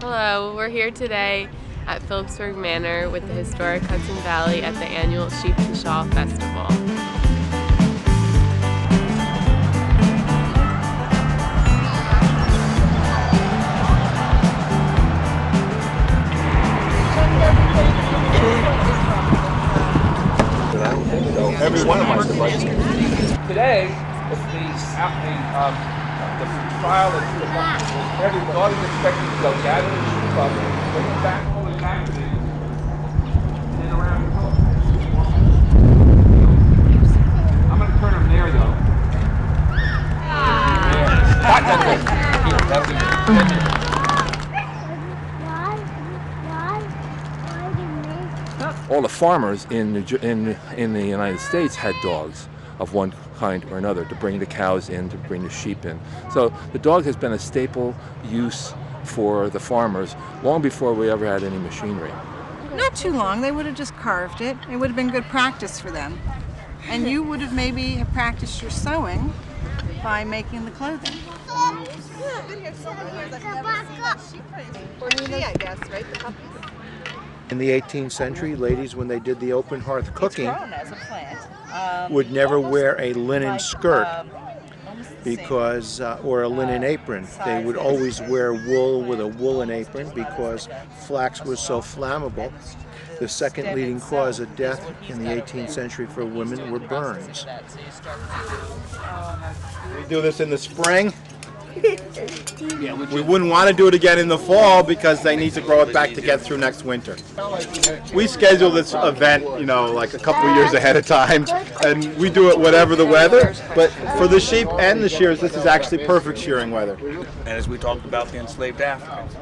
Hello, we're here today at Philipsburg Manor with the historic Hudson Valley at the annual Sheep and Shawl Festival. Every one of my devices. Today, it's the trial is every dog is expected to go gather the sheep up, bring it back all the back to me, and then around the home. I'm going to turn them there, though. All the farmers in the United States had dogs of one kind or another to bring the cows in, to bring the sheep in. So the dog has been a staple use for the farmers long before we ever had any machinery. Not too long. They would have just carved it. It would have been good practice for them. And you would have maybe practiced your sewing by making the clothing. Yeah, I've been here so many years. I've never seen a sheep place. Or she, I guess, right? The puppies. In the 18th century, ladies, when they did the open hearth cooking, As a plant. would never wear a linen skirt because, or a linen apron. They would always wear wool with a woolen apron because flax was so flammable. The second leading cause of death in the 18th century for women were burns. We do this in the spring. We wouldn't want to do it again in the fall because they need to grow it back to get through next winter. We schedule this event, like a couple of years ahead of time, and we do it whatever the weather. But for the sheep and the shears, this is actually perfect shearing weather. And as we talked about the enslaved Africans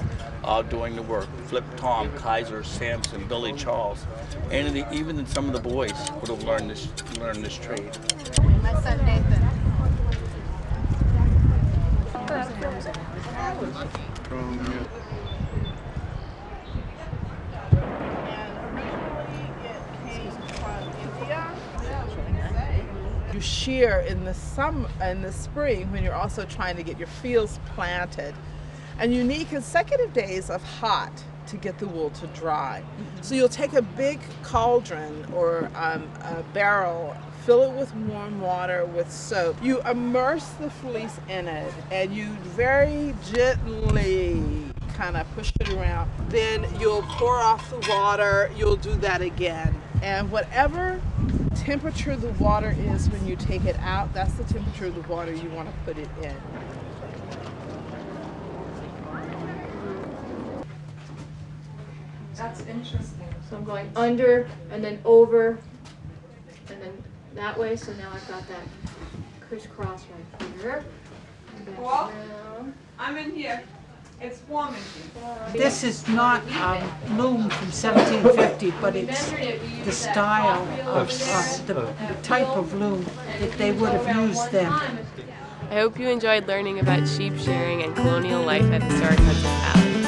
doing the work, Flip Tom, Kaiser, Samson, Billy Charles, and even some of the boys would have learned this trade. My son Nathan. You shear in the spring when you're also trying to get your fields planted, and you need consecutive days of hot to get the wool to dry. So you'll take a big cauldron or a barrel, fill it with warm water with soap. You immerse the fleece in it and you very gently kind of push it around. Then you'll pour off the water, you'll do that again. And whatever temperature the water is when you take it out, that's the temperature of the water you want to put it in. That's interesting. So I'm going under and then over and then that way. So now I've got that crisscross right here. Well, I'm in here. It's warm in here. This is not loom from 1750, but it's the style of the type of loom that they would have used then. I hope you enjoyed learning about sheep shearing and colonial life at historic Hudson Valley.